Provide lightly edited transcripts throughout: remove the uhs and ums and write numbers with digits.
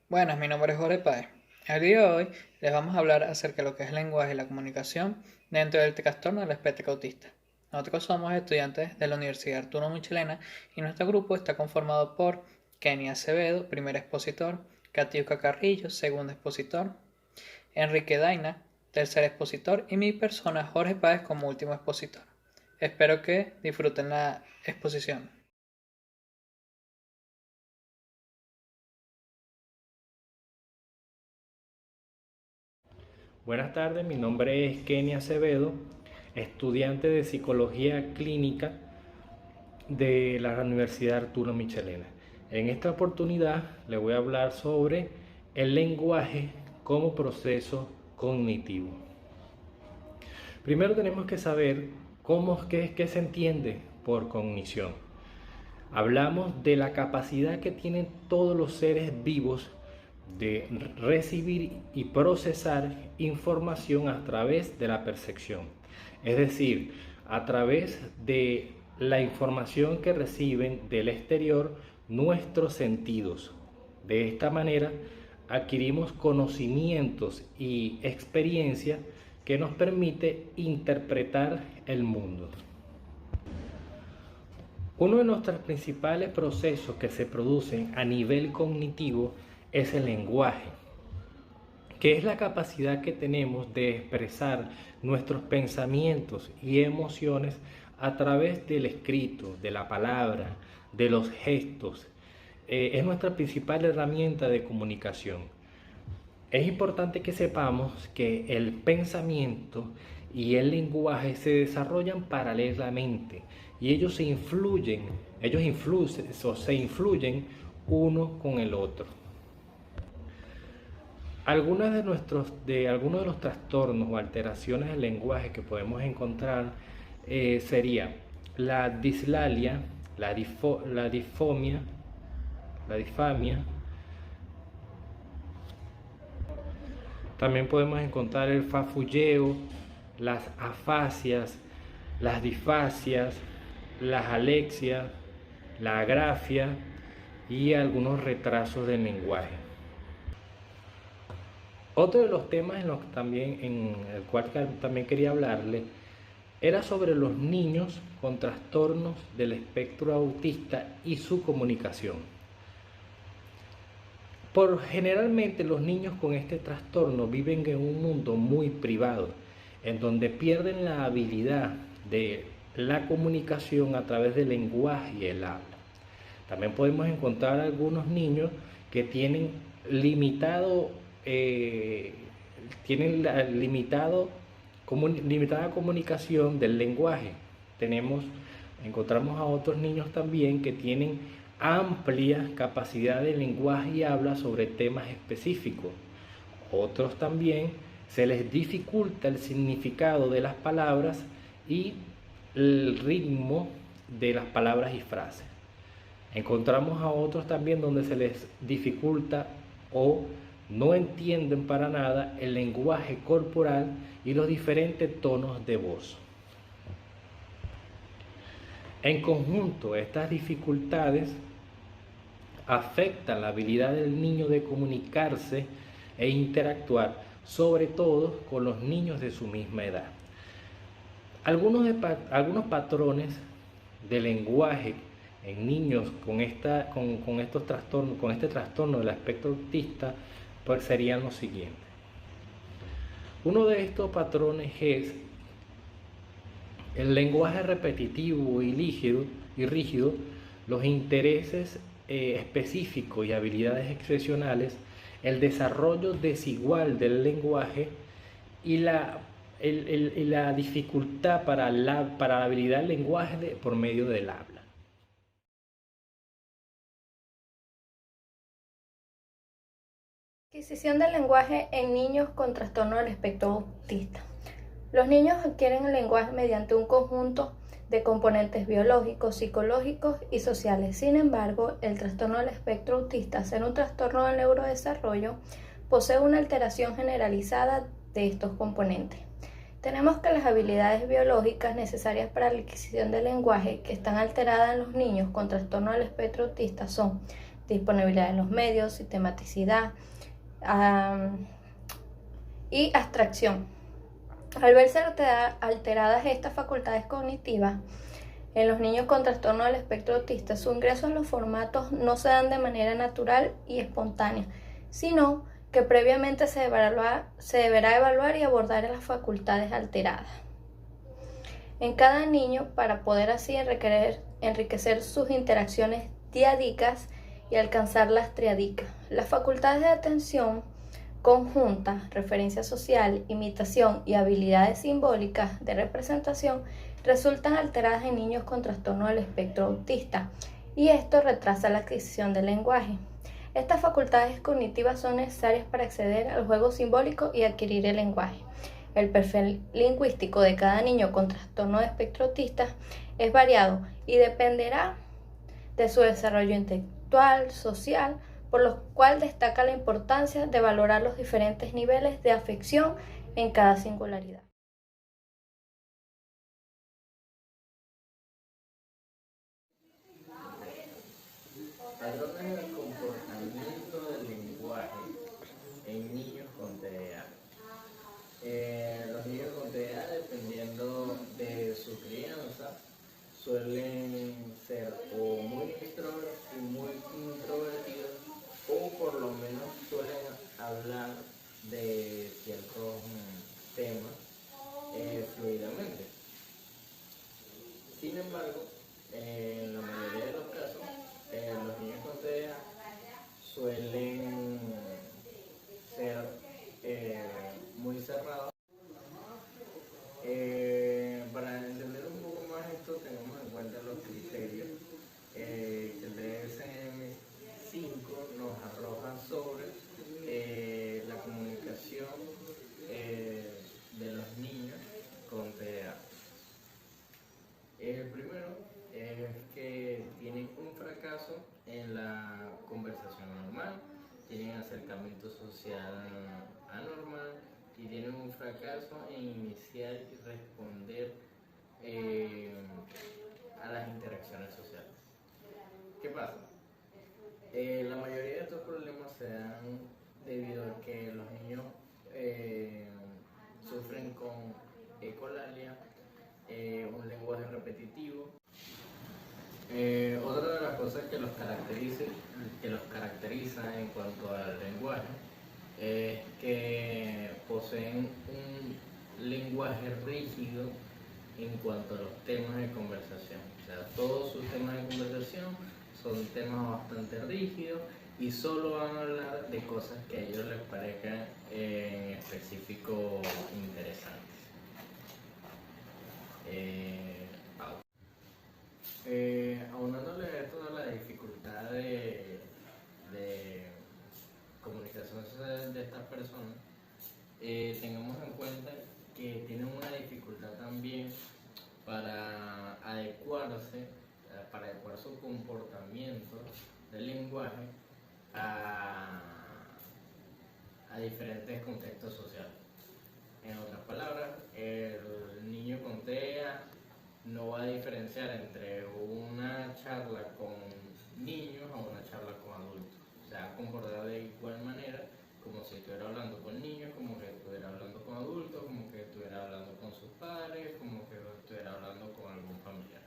Buenas, mi nombre es Jorge Páez. El día de hoy les vamos a hablar acerca de lo que es el lenguaje y la comunicación dentro del trastorno del espectro autista. Nosotros somos estudiantes de la Universidad Arturo Michelena y nuestro grupo está conformado por Kenny Acevedo, primer expositor, Katiuska Carrillo, segundo expositor, Enrique Daina, tercer expositor y mi persona Jorge Páez como último expositor. Espero que disfruten la exposición. Buenas tardes, mi nombre es Kenny Acevedo, estudiante de Psicología Clínica de la Universidad Arturo Michelena. En esta oportunidad le voy a hablar sobre el lenguaje como proceso cognitivo. Primero tenemos que saber qué se entiende por cognición. Hablamos de la capacidad que tienen todos los seres vivos de recibir y procesar información a través de la percepción. Es decir, a través de la información que reciben del exterior nuestros sentidos. De esta manera adquirimos conocimientos y experiencia que nos permite interpretar el mundo. Uno de nuestros principales procesos que se producen a nivel cognitivo es el lenguaje, que es la capacidad que tenemos de expresar nuestros pensamientos y emociones a través del escrito, de la palabra, de los gestos. Es nuestra principal herramienta de comunicación. Es importante que sepamos que el pensamiento y el lenguaje se desarrollan paralelamente y se influyen uno con el otro. Algunos de los trastornos o alteraciones del lenguaje que podemos encontrar sería la dislalia, la disfamia, también podemos encontrar el farfulleo, las afasias, las disfasias, las alexias, la agrafia y algunos retrasos del lenguaje. Otro de los temas en el cual también quería hablarle era sobre los niños con trastornos del espectro autista y su comunicación. Generalmente los niños con este trastorno viven en un mundo muy privado, en donde pierden la habilidad de la comunicación a través del lenguaje y el habla. También podemos encontrar algunos niños que limitado, tienen la limitada comunicación del lenguaje. Encontramos a otros niños también que tienen amplia capacidad de lenguaje y habla sobre temas específicos. Otros también se les dificulta el significado de las palabras y el ritmo de las palabras y frases. Encontramos a otros también donde se les dificulta o no entienden para nada el lenguaje corporal y los diferentes tonos de voz. En conjunto, estas dificultades afectan la habilidad del niño de comunicarse e interactuar, sobre todo con los niños de su misma edad. Algunos patrones de lenguaje en niños con estos trastornos, con este trastorno del espectro autista, pues serían los siguientes. Uno de estos patrones es el lenguaje repetitivo y rígido, los intereses específicos y habilidades expresionales, el desarrollo desigual del lenguaje y la dificultad para la habilidad del lenguaje por medio del habla. Adquisición del lenguaje en niños con trastorno del espectro autista. Los niños adquieren el lenguaje mediante un conjunto de componentes biológicos, psicológicos y sociales. Sin embargo, el trastorno del espectro autista, ser un trastorno del neurodesarrollo, posee una alteración generalizada de estos componentes. Tenemos que las habilidades biológicas necesarias para la adquisición del lenguaje que están alteradas en los niños con trastorno del espectro autista son disponibilidad de los medios, sistematicidad y abstracción. Al verse alteradas estas facultades cognitivas en los niños con trastorno del espectro autista, su ingreso en los formatos no se dan de manera natural y espontánea, sino que previamente se deberá evaluar y abordar las facultades alteradas en cada niño para poder así enriquecer sus interacciones diádicas y alcanzar las triádicas. Las facultades de atención conjunta, referencia social, imitación y habilidades simbólicas de representación resultan alteradas en niños con trastorno del espectro autista, y esto retrasa la adquisición del lenguaje. Estas facultades cognitivas son necesarias para acceder al juego simbólico y adquirir el lenguaje. El perfil lingüístico de cada niño con trastorno de espectro autista es variado y dependerá de su desarrollo intelectual, social, por lo cual destaca la importancia de valorar los diferentes niveles de afección en cada singularidad. Patrones del comportamiento del lenguaje en niños con TDA. Los niños con TDA, dependiendo de su crianza, suelen ser o muy extrovertidos y muy introvertidos, o por lo menos suelen hablar de ciertos temas fluidamente. Sin embargo, en la mayoría de los casos, los niños con TDA suelen ser muy cerrados. Para entender un poco más esto, tenemos en cuenta los criterios que el DSM-5 nos arroja sobre la comunicación de los niños con TDA. El primero es que tienen un fracaso en la conversación normal, tienen acercamiento social anormal y tienen un fracaso en iniciar y responder a las interacciones sociales. ¿Qué pasa? La mayoría de estos problemas se dan debido a que los niños sufren con ecolalia, un lenguaje repetitivo. Otra de las cosas que los caracteriza en cuanto al lenguaje es que poseen un lenguaje rígido en cuanto a los temas de conversación. O sea, todos sus temas de conversación son temas bastante rígidos y solo van a hablar de cosas que a ellos les parezcan en específico interesantes. Aunándole a toda la dificultad de comunicación social de estas personas, tengamos en cuenta que tienen una dificultad también para adecuarse, para adecuar su comportamiento del lenguaje a diferentes contextos sociales. En otras palabras, el niño con TEA no va a diferenciar entre una charla con niños a una charla con adultos. Se va a comportar de igual manera, como si estuviera hablando con niños, como que estuviera hablando con adultos, como que estuviera hablando con sus padres, como que estuviera hablando con algún familiar.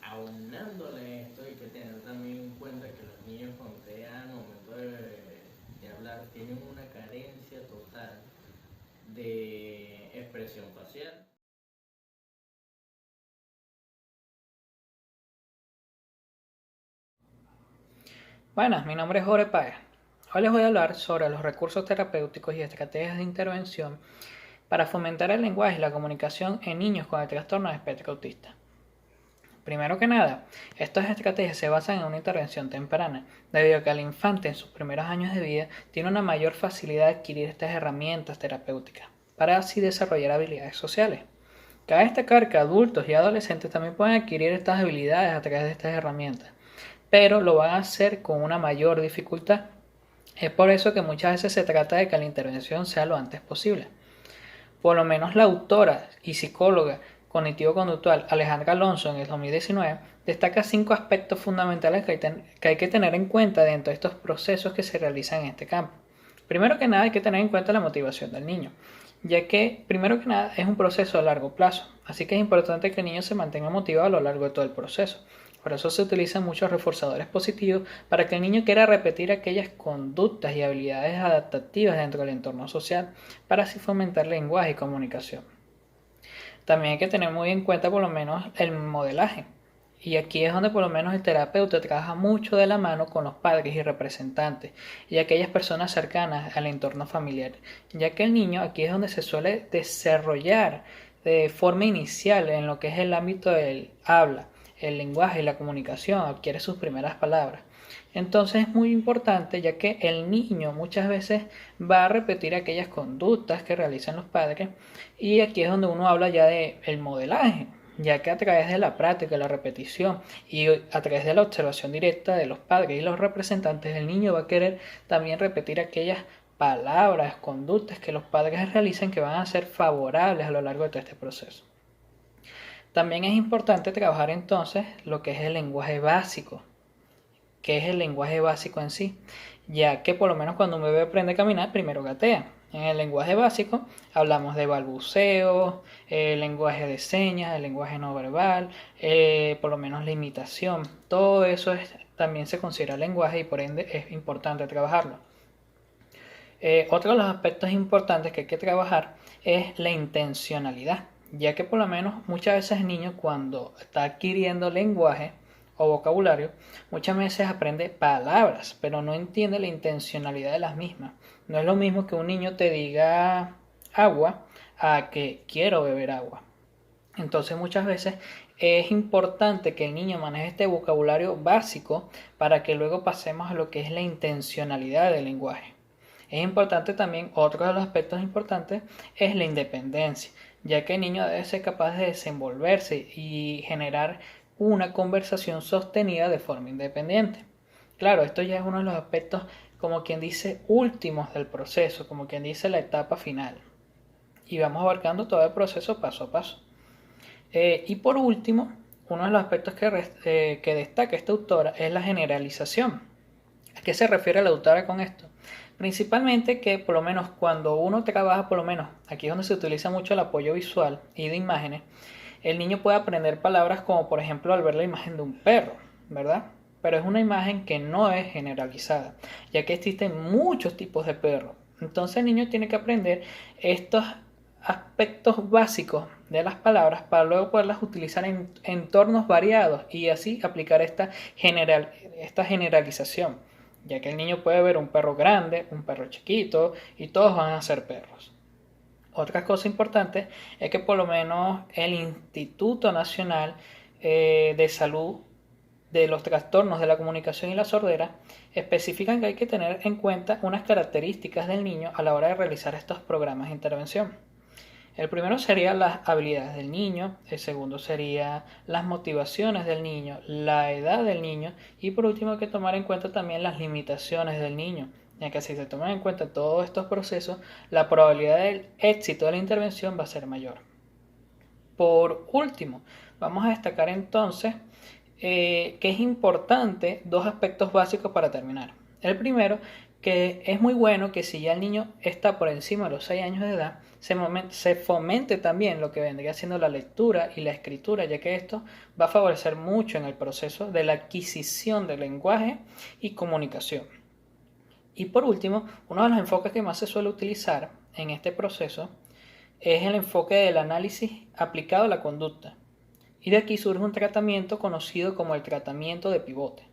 Aunándole esto, hay que tener también en cuenta que los niños con TEA al momento de hablar tienen una carencia total de expresión facial. Buenas, mi nombre es Jorge Páez. Hoy les voy a hablar sobre los recursos terapéuticos y estrategias de intervención para fomentar el lenguaje y la comunicación en niños con el trastorno de espectro autista. Primero que nada, estas estrategias se basan en una intervención temprana, debido a que el infante en sus primeros años de vida tiene una mayor facilidad de adquirir estas herramientas terapéuticas, para así desarrollar habilidades sociales. Cabe destacar que adultos y adolescentes también pueden adquirir estas habilidades a través de estas herramientas, pero lo van a hacer con una mayor dificultad. Es por eso que muchas veces se trata de que la intervención sea lo antes posible. Por lo menos la autora y psicóloga cognitivo-conductual Alejandra Alonso en el 2019, destaca 5 aspectos fundamentales que hay que tener en cuenta dentro de estos procesos que se realizan en este campo. Primero que nada hay que tener en cuenta la motivación del niño, ya que primero que nada es un proceso a largo plazo, así que es importante que el niño se mantenga motivado a lo largo de todo el proceso. Por eso se utilizan muchos reforzadores positivos para que el niño quiera repetir aquellas conductas y habilidades adaptativas dentro del entorno social, para así fomentar lenguaje y comunicación. También hay que tener muy en cuenta por lo menos el modelaje. Y aquí es donde por lo menos el terapeuta trabaja mucho de la mano con los padres y representantes y aquellas personas cercanas al entorno familiar, ya que el niño aquí es donde se suele desarrollar de forma inicial en lo que es el ámbito del habla, el lenguaje y la comunicación, adquiere sus primeras palabras. Entonces es muy importante, ya que el niño muchas veces va a repetir aquellas conductas que realizan los padres, y aquí es donde uno habla ya de el modelaje, ya que a través de la práctica, la repetición y a través de la observación directa de los padres y los representantes, el niño va a querer también repetir aquellas palabras, conductas que los padres realicen, que van a ser favorables a lo largo de todo este proceso. También es importante trabajar entonces lo que es el lenguaje básico. ¿Qué es el lenguaje básico en sí? Ya que por lo menos cuando un bebé aprende a caminar, primero gatea. En el lenguaje básico hablamos de balbuceo, lenguaje de señas, el lenguaje no verbal, por lo menos la imitación. Todo eso también se considera lenguaje y por ende es importante trabajarlo. Otro de los aspectos importantes que hay que trabajar es la intencionalidad, ya que por lo menos muchas veces el niño, cuando está adquiriendo lenguaje o vocabulario, muchas veces aprende palabras, pero no entiende la intencionalidad de las mismas. No es lo mismo que un niño te diga agua a que quiero beber agua. Entonces muchas veces es importante que el niño maneje este vocabulario básico para que luego pasemos a lo que es la intencionalidad del lenguaje. Es importante también, otro de los aspectos importantes es la independencia, ya que el niño debe ser capaz de desenvolverse y generar una conversación sostenida de forma independiente. Claro, esto ya es uno de los aspectos, como quien dice, últimos del proceso, como quien dice la etapa final. Y vamos abarcando todo el proceso paso a paso. Y por último, uno de los aspectos que destaca esta autora es la generalización. ¿A qué se refiere la autora con esto? Principalmente que por lo menos cuando uno trabaja, por lo menos aquí es donde se utiliza mucho el apoyo visual y de imágenes, el niño puede aprender palabras como por ejemplo al ver la imagen de un perro, ¿verdad? Pero es una imagen que no es generalizada, ya que existen muchos tipos de perros. Entonces el niño tiene que aprender estos aspectos básicos de las palabras para luego poderlas utilizar en entornos variados y así aplicar esta generalización, ya que el niño puede ver un perro grande, un perro chiquito y todos van a ser perros. Otra cosa importante es que por lo menos el Instituto Nacional de Salud de los Trastornos de la Comunicación y la Sordera especifican que hay que tener en cuenta unas características del niño a la hora de realizar estos programas de intervención. El primero sería las habilidades del niño, el segundo sería las motivaciones del niño, la edad del niño y por último hay que tomar en cuenta también las limitaciones del niño, ya que si se toman en cuenta todos estos procesos, la probabilidad del éxito de la intervención va a ser mayor. Por último, vamos a destacar entonces que es importante dos aspectos básicos para terminar. El primero, que es muy bueno que si ya el niño está por encima de los 6 años de edad, se fomente también lo que vendría siendo la lectura y la escritura, ya que esto va a favorecer mucho en el proceso de la adquisición del lenguaje y comunicación. Y por último, uno de los enfoques que más se suele utilizar en este proceso es el enfoque del análisis aplicado a la conducta. Y de aquí surge un tratamiento conocido como el tratamiento de pivote,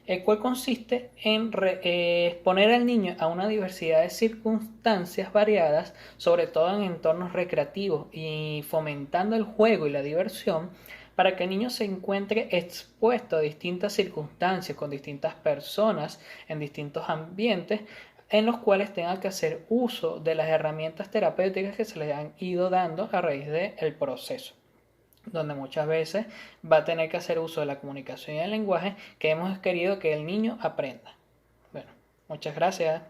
el cual consiste en exponer al niño a una diversidad de circunstancias variadas, sobre todo en entornos recreativos y fomentando el juego y la diversión, para que el niño se encuentre expuesto a distintas circunstancias, con distintas personas, en distintos ambientes, en los cuales tenga que hacer uso de las herramientas terapéuticas que se les han ido dando a raíz del proceso, donde muchas veces va a tener que hacer uso de la comunicación y el lenguaje que hemos querido que el niño aprenda. Bueno, muchas gracias.